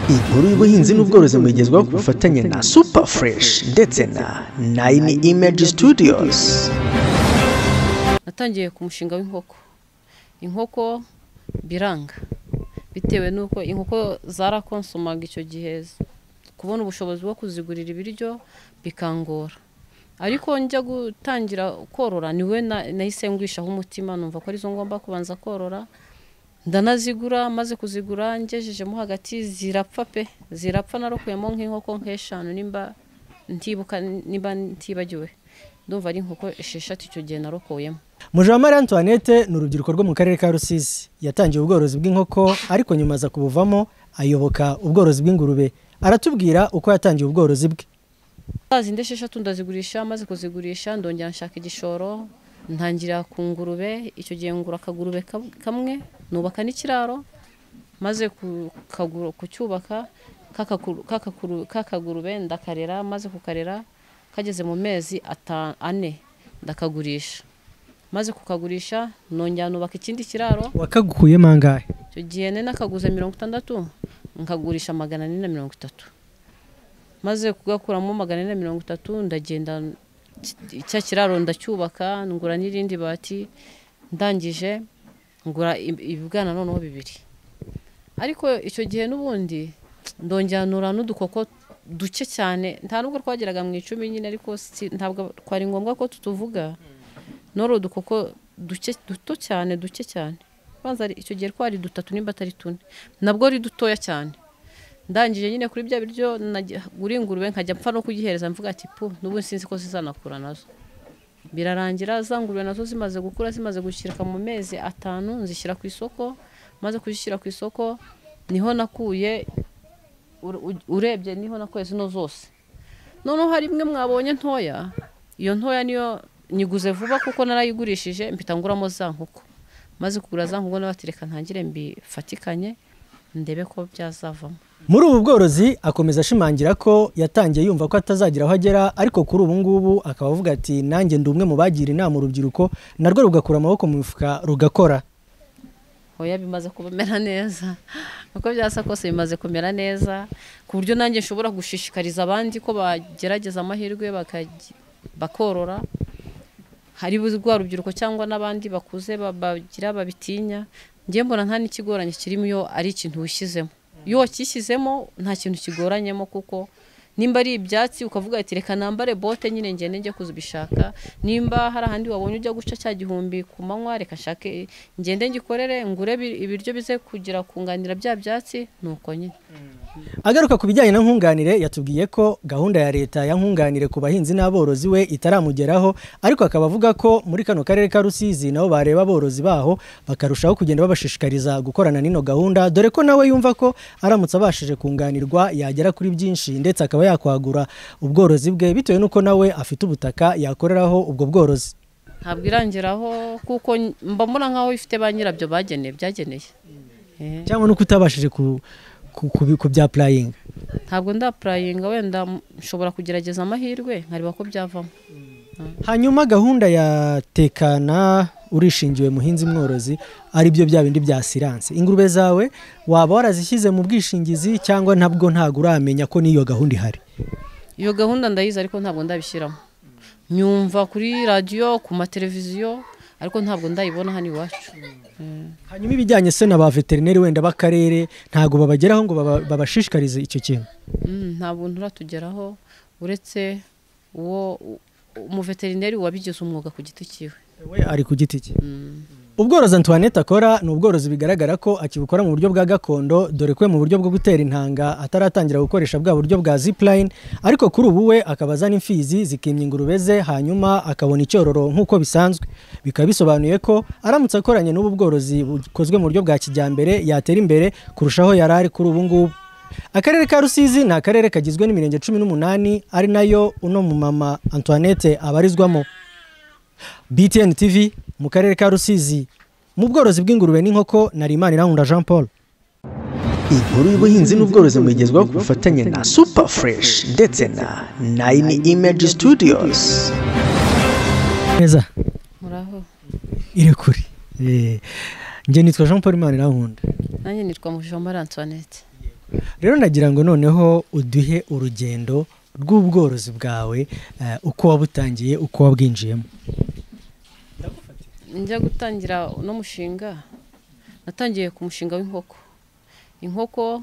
Inkuru y'ubuhinzi n'ubworozi mugezwaho ku bufatanye na Super Fresh ndetse na 9 Image Studios. Natangiye ku mushinga w'inkoko. Inkoko biranga bitewe nuko inkoko zarakonsumaga icyo gihe, kubona ubushobozi bwo kuzigurira ibiryo bikangora. Ariko njya gutangira korora niwe nahise ngwishaho umutima, numva ko arizo ngomba kubanza korora. Ndanazigura, maze kuzigura ngejejemo hagati zirapfa narokuyemo nk'inkoko nk'eshanu nimba ntibagiwe. Ndumva ari inkoko 6 icyo gihe narokuyemo. Mujawamariya Antoinette ni urubyiruko rwo mu karere ka Rusizi. Yatangiye ubworozi bw'inkoko ariko nyuma aza kubuvamo ayoboka ubworozi bw'ingurube. Aratubwira uko yatangiye ubworozi bwe. Zinde 6 ndazigurisha, maze kuzigurisha ndongera nshaka igishoro, ntangira ku ngurube. Icyo gihe ngura akagurube kamwe, nubaka n'ikiraro, maze kucyubaka kakagurube ndakarera, maze kukarera kageze mu mezi 4 ndakagurisha. Maze kukagurisha nongera nubaka ikindi kiraro. Wakagukuye mangahe? Icyo gihe nakaguze 60 nkagurisha 430. Maze kugakuramo 430 ndagenda icya kiraro ndacyubaka, ngura n'irindi bati, ndangije ngura ibibwana noneho 2. Ariko icyo gihe n'ubundi ndongera nura n'udukoko duke cyane, nta nubwo twageraga mu 10 nyine, ariko ntabwo kwari ngombwa ko tutuvuga. Noro dukoko duto cyane. Banza icyo gihe twari 3 nimba atari 4, nabwo ari dutoya cyane. Ndangije nyine kuri bya biryo guri ingurube nkajya mpfa no kugihereza, mvuga ati n'ubu sinzi ko zizanakura nazo. Birarangira za ngurube nazo zimaze gukura, zimaze gushyirika mu mezi 5 nzishyira ku isoko. Maze kuzishyira ku isoko niho nakuye, urebye niho nakuye zino zose. Noneho hari imwe mwabonye ntoya, iyo ntoya niyo nyiguze vuba kuko narayigurishije mpita nguramo za nkoko. Maze kugura za nkoko nabatireka ntangire mbifatikanye ndebe ko byazavamo. Muri ubu bworozi akomeza ashimangira ko yatangiye yumva ko atazagira aho agera, ariko kuri ubu ngubu akaba avuga ati nanjye ndi umwe mu bagira inama urubyiruko narwo rugakura amaboko mu mifuka rugakora. Oya, bimaze kumera neza. Uko byasa kose bimaze kumera neza ku buryo nanjye nshobora gushishikariza abandi ko bagerageza amahirwe bakorora. Hari rwa rubyiruko cyangwa n'abandi bakuze babitinya. Ngiye mbona nta n'ikigoranye kirimo iyo ari ikintu wishyizemo. Iyo wakishyizemo nta kintu kigoranyemo, kuko nimba ari ibyatsi ukavuga ati reka nambare bote nyine ngende njye kuzibishaka. Nimba hari ahandi wabonye ujya guca cya gihumbi ku manywa, reka shake ngende ngikorere ngure ibiryo bize kugira kunganira bya byatsi, nuko nyine. Agaruka ku bijyanye na nkunganire, yatubwiye ko gahunda ya leta ya nkunganire ku bahinzi n'aborozi we itaramugeraho, ariko akaba avuga ko muri kano karere ka Rusizi nabo bareba aborozi baho bakarushaho kugenda babashishikariza gukorana n'ino gahunda, dore ko nawe yumva ko aramutse abashije kunganirwa yagera kuri byinshi ndetse akaba yakwagura ubworozi bwe bitewe nuko nawe afite ubutaka yakoreraho ubwo bworozi. Ntabwo irangeraho kuko mbona nkaho ifite ba nyirabyo byageneye. Cyangwa nuko utabashije ku bya playing. Ntabwo nda playing, wenda nshobora kugerageza amahirwe nkareba ko byavamo. Hanyuma gahunda ya tekana urishingiwe muhinzi mworozi ari byo bya bindi bya assurance. Ingurube zawe waba warazishyize mu bwishingizi cyangwa ntabwo uramenya ko niyo gahunda ihari? Iyo gahunda ndayiza ariko ntabwo ndabishyiramo. Nyumva kuri radio, ku mateleviziyo, ariko ntabwo ndayibona hano iwacu. Hanyuma ibijyanye se na ba veterineri wenda b'akarere ntabwo babageraho ngo babashishikarize icyo kintu? Ntabwo nturatugeraho, uretse uwo umuveterineri wabigize umwuga ku giti cyiwe. We ari ku giti cye. Ubworozi Antoinette akora ni ubworozi bigaragara ko akibukora mu buryo bwa gakondo, dore ko mu buryo bwo gutera intanga ataratangira gukoresha bwa buryo bwa zipline, ariko kuri ubu we akabaza n'imfizi zikimya ingurube ze hanyuma akabona icyororo nk'uko bisanzwe. Bikaba bisobanuye ko aramutse akoranye n'ubu bworozi bukozwe mu buryo bwa kijyambere yatera imbere kurushaho yarari kuri ubu ngubu. Akarere ka Rusizi ni akarere kagizwe n'imirenge 18 ari nayo uno mu mama Antoinette abarizwamo. BTN TV mu karere ka Rusizi mu bworozi bw'ingurube n'inkoko na Imanirankunda Jean Paul. Inkuru y'ubuhinzi n'ubworozi mugezwaho ku bufatanye na Super Fresh ndetse na 9 Image Studios. Neza muraho iri kuri nje nitwa Jean Paul Imanirankunda. Nanjye nitwa Mujawamariya Antoinette. rero nagira ngo noneho uduhe urugendo rw'ubworozi bwawe uko wabutangiye uko wabwinjiyemo. njya gutangira uno mushinga natangiye ku mushinga w'inkoko. Inkoko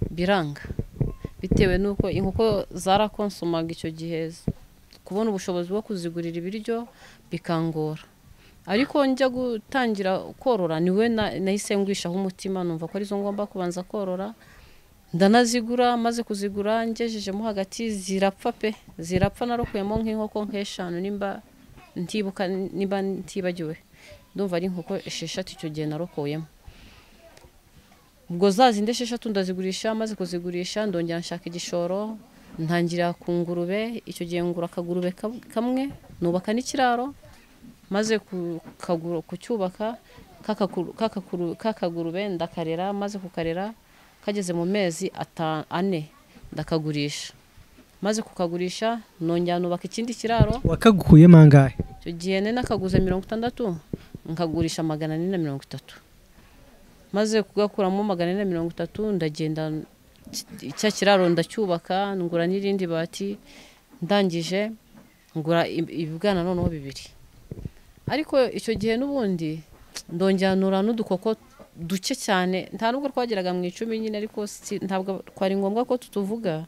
biranga bitewe nuko inkoko zarakonsumaga icyo gihe, kubona ubushobozi bwo kuzigurira ibiryo bikangora. Ariko njya gutangira korora niwe nahise ngwishaho umutima, numva ko arizo ngomba kubanza korora. Ndanazigura, maze kuzigura ngejejemo hagati zirapfa narokuyemo nk'inkoko nk'eshanu nimba ntibagiwe, ndumva ari inkoko 6 icyo gihe narokuyemo. Ubwo zazindi 6 ndazigurisha, maze kuzigurisha ndongera nshaka igishoro, ntangira ku ngurube. Icyo gihe ngura akagurube kamwe, nubaka n'ikiraro, maze kucyubaka kakagurube ndakarera, maze kukarera kageze mu mezi 4 ndakagurisha. Maze kukagurisha nongera nubaka ikindi kiraro. Wakagukuyemo angahe? Icyo gihe nakaguze 60 nkagurisha 430. Maze kugakuramo 430 ndagenda cya kiraro ndacyubaka, ngura n'irindi bati, ndangije ngura ibibwana noneho 2. Ariko icyo gihe n'ubundi ndongera nura n'udukoko duke cyane, nta nubwo twageraga mu 10 nyine, ariko ntabwo twari ngombwa ko tutuvuga.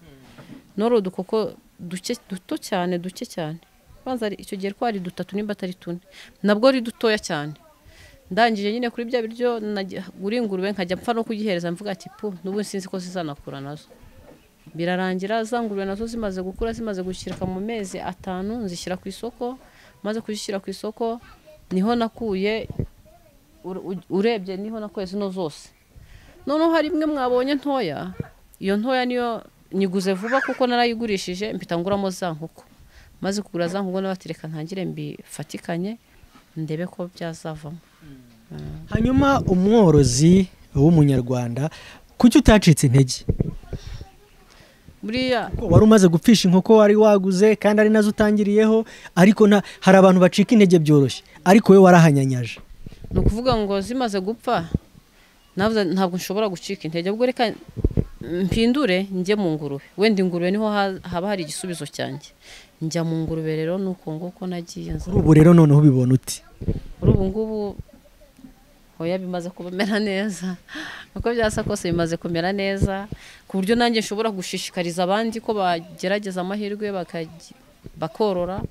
Noro dukoko duto cyane, duke cyane. Banza icyo gihe twari 3 nimba atari 4, nabwo ari dutoya cyane. Ndangije nyine kuri bya biryo guri ingurube nkajya mpfa no kugihereza, mvuga ati n'ubu sinzi ko zizanakura nazo. Birarangira za ngurube nazo zimaze gukura, zimaze gushyirika mu mezi 5 nzishyira ku isoko. Maze kuzishyira ku isoko niho nakuye, urebye niho nakuye zino zose. Noneho hari imwe mwabonye ntoya, iyo ntoya niyo nyiguze vuba kuko narayigurishije mpita nguramo za nkoko. Maze kugura za nkoko nabatereka ntangire mbifatikanye ndebe ko byazavamo. Hanyuma umworozi w'umunyarwanda kuki utacitse intege? Buriya wari umaze gupfisha inkoko wari waguze kandi ari nazo utangiriyeho, ariko hari abantu bacika intege byoroshye, ariko we warahanyanyaje. No kuvuga ngo zimaze gupfa ntabwo nshobora gucika intege, ubwo reka mpindure njye mu ngurube. Wenda ingurube niho haba hari igisubizo cyanjye. Njya mu ngurube rero nuko ngoko nagiye nza. Ubu rero noneho ubibona uti? Ubu ngubu hoya bimaze kubamera neza, uko byasa kose bimaze kumera neza, ku buryo nanjye nshobora gushishikariza abandi ko bagerageza amahirwe bakorora.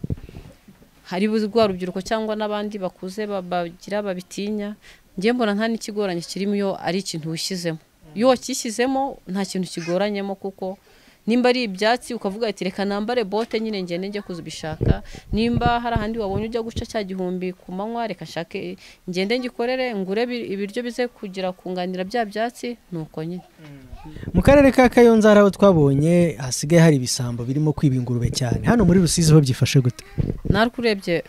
Hari rwa rubyiruko cyangwa n'abandi bakuze bagira babitinya. Njye mbona nta n'ikigoranye kirimo iyo ari ikintu wishyizemo. Iyo wakishyizemo nta kintu kigoranyemo, kuko nimba ari ibyatsi ukavuga ati reka nambare bote nyine ngende njye kuzibishaka, nimba hari ahandi wabonye ujya guca cya 1000 ku manywa reka shake ngende ngikorere ngure ibiryo bize kugira kunganira bya byatsi, nuko nyine. Mu karere ka Kayonza aho twabonye hasigaye hari ibisambo birimo kwiba ingurube cyane. Hano muri Rusizi ho byifashe gute? Narukurebye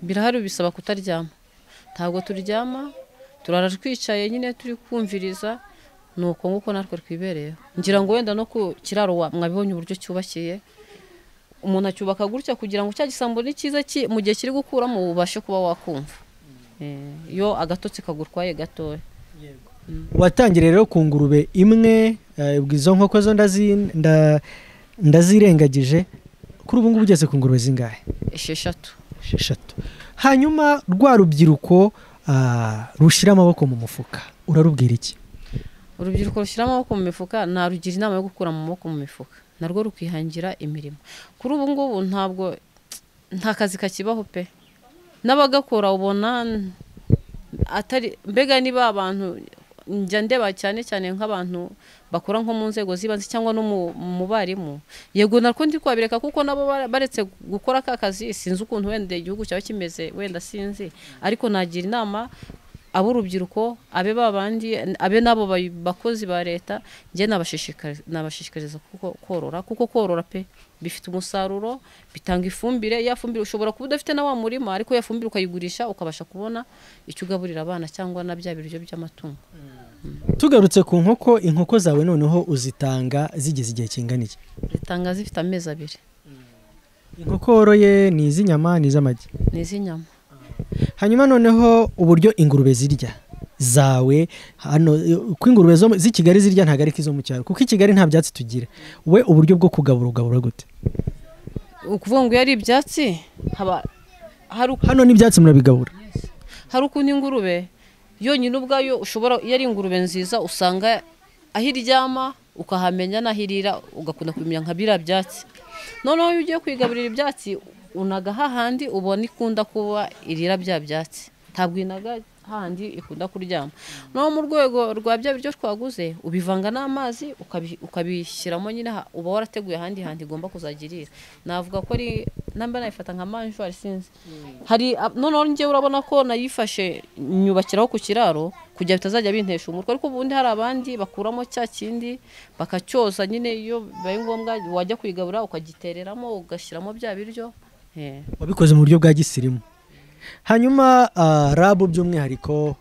birahari bisaba kutaryama. Ntabwo turyama, turara twicaye nyine turi kumviriza, nuko nguko natwe twibereye. Ngira ngo wenda no ku kiraro mwabibonye uburyo cyubakiye, umuntu acyubaka gutya kugira ngo cya gisambo ni cyiza mu gihe kiri gukuramo ubashe kuba wakumva. Yo agatotsi kagurwaye gatoya. Watangire rero ku ngurube imwe, izo nkoko zo ndazirengagije. Kuri ubu ngubu ugeze ku ngurube zingahe? 6. Hanyuma rwa rubyiruko rushira amaboko mu mufuka urarubwira iki? Urubyiruko rushyira amaboko mu mifuka narugira inama yo gukura mu maboko mu mifuka, narwo rukihangira imirimo. Kuri ubu ngubu nta kazi kakibaho pe, n'abagakora ubona atari mbega niba abantu njya ndeba cyane nk'abantu bakora nko mu nzego zibanze cyangwa no mu barimu. Yego narwo ndi kwabireka kuko nabo baretse gukora ka kazi, sinzi ukuntu wenda igihugu cyawe kimeze, wenda sinzi, ariko nagira inama abo urubyiruko abe babandi abe nabo bakozi ba leta, njye nabashishikariza korora, kuko korora pe bifite umusaruro, bitanga ifumbire. Ya fumbire ushobora kuba udafite na wa murima, ariko ya fumbire ukayigurisha ukabasha kubona icyo ugaburira abana cyangwa na bya biryo by'amatungo. Tugarutse ku nkoko, inkoko zawe noneho uzitanga zigeze igihe kingana iki? Zitanga zifite amezi 2. Inkoko woroye ni iz'inyama ni iz'amagi? Ni iz'inyama. Hanyuma noneho uburyo ingurube zirya zawe hano uko ingurube z'i Kigali zirya ntabwo ari izo mu cyaro kuko i Kigali nta byatsi tugira we uburyo bwo kugabura gute ukuvuga ngo iyo ari ibyatsi hano n'ibyatsi murabigabura hari ukuntu ingurube yonyine ubwayo ushobora iyo ari ingurube nziza usanga aho iryama ukahamenya n'aho irira ugakunda kumenya nka biriya byatsi noneho iyo ugiye kwigaburira ibyatsi unaga hahandi ubona ikunda kuba irira bya byatsi ntabwo inaga hahandi ikunda kuryama no mu rwego rwa bya biryo twaguze ubivanga n'amazi ukabishyiramo nyine uba warateguye ahandi handi igomba kuzagirira navuga ko ari namba nayifata nka manjwari sinzi hari noneho nge urabona ko nayifashe nyubakiraho ku kiraro kujya bitazajya bintesha umutwe ariko ubundi hari abandi bakuramo cya kindi bakacyoza nyine iyo bibaye ngombwa wajya kwigabura ukagitereramo ugashyiramo bya biryo wabikoze mu buryo bwa gisirimu. Hanyuma RAB by'umwihariko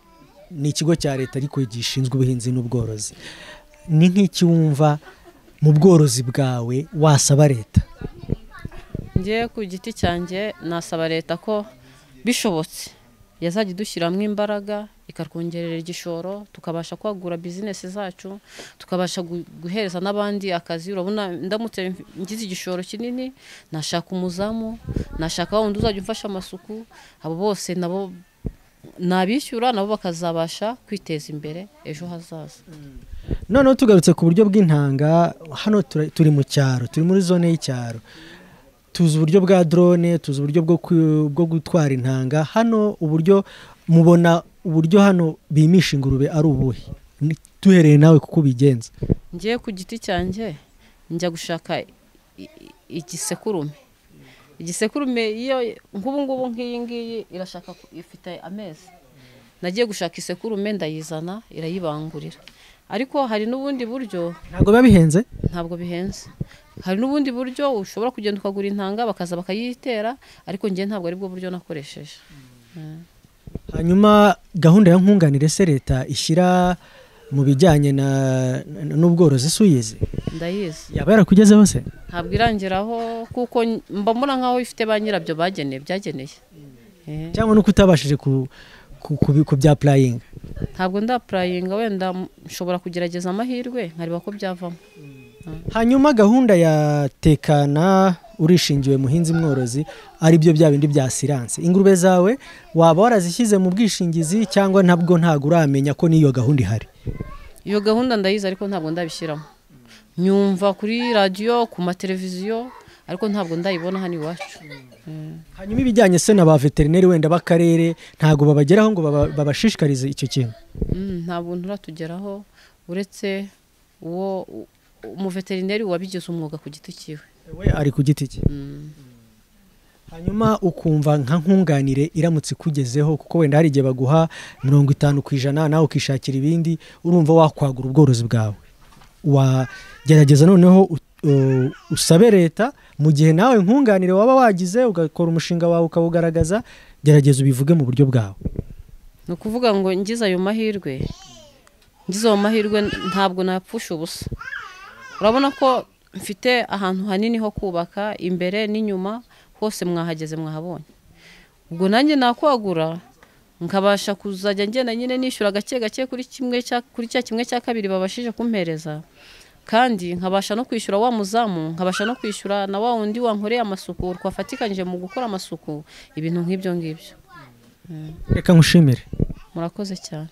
ni ikigo cya leta ariko gishinzwe ubuhinzi n'ubworozi. Ni nk'iki wumva mu bworozi bwawe wasaba leta? Ngiye ku giti cyanjye nasaba leta ko bishobotse yazajya idushyiramo imbaraga ikarwongerera igishoro tukabasha kwagura business zacu tukabasha guhereza n'abandi akazi. Urabona ndamutse ngize igishoro kinini nashaka umuzamu nashaka wundi uzajya umfasha amasuku abo bose nabo nabishyura nabo bakazabasha kwiteza imbere ejo hazaza. Noneho tugarutse ku buryo bw'intanga hano turi mu cyaro turi muri zone y'icyaro tuzi uburyo bwa drone tuzi uburyo bwo gutwara intanga hano uburyo mubona uburyo hano bimisha ingurube ari ubuhe tuhereye nawe kuko bigenza? Ngiye ku giti cyanjye njya gushaka igisekurume iyo ngubu ngiyi irashaka ifite amezi nagiye gushaka isekurume ndayizana irayibangurira ariko hari n'ubundi buryo ntabwo babihenze ntabwo bihenze hari n'ubundi buryo ushobora kugenda ukagura intanga bakaza bakayitera ariko ngiye ntabwo ari bwo buryo nakoresheje. Hanyuma gahunda ya nkunganire se leta ishyira mu bijyanye n'ubworozi suyize ndayizi yaba yarakugezeho se? Ntabwo irangiraho kuko mbona nkaho ifite ba nyirabyo byageneye cyangwa nuko utabashije ku bya playing? Ntabwo ndapurayinga wenda nshobora kugerageza amahirwe nkareba ko byavamo. Hanyuma gahunda ya tekana urishingiwe muhinzi mworozi ari byo bya bindi bya assurance ingurube zawe waba warazishyize mu bwishingizi cyangwa ntabwo uramenya ko niyo gahunda ihari? Iyo gahunda ndayizi ariko ntabwo ndabishyiramo nyumva kuri radio ku mateleviziyo ariko ntabwo ndayibona hano iwacu. Hanyuma ibijyanye se na ba veterineri wenda b'akarere ntabwo babageraho ngo babashishikarize icyo kintu? Ntabwo nturatugeraho uretse uwo umuveterineri wabigize umwuga ku giti cyiwe we ari ku giti cye. Hanyuma ukumva nka nkunganire iramutse kugezeho kuko wenda hari igihe baguha 50% nawe ukishakira ibindi urumva wakwagura ubworozi bwawe wagerageza noneho usabe leta mu gihe nawe nkunganire waba wagize ugakora umushinga wawe ukawugaragaza gerageza ubivuge mu buryo bwawe. Ni ukuvuga ngo ngize ayo mahirwe ntabwo napfusha ubusa. Urabona ko mfite ahantu hanini ho kubaka imbere n'inyuma hose mwahageze mwahabonye ubwo nanjye nakwagura nkabasha kuzajya ngenda nyine nishyura gake kuri cya kimwe cya kabiri babashije kumpereza kandi nkabasha no kwishyura wa muzamu nkabasha no kwishyura na wa wundi wankoreye amasuku twafatikanyije mu gukora amasuku ibintu nk'ibyo ngibyo. Reka ngushimire. Murakoze cyane.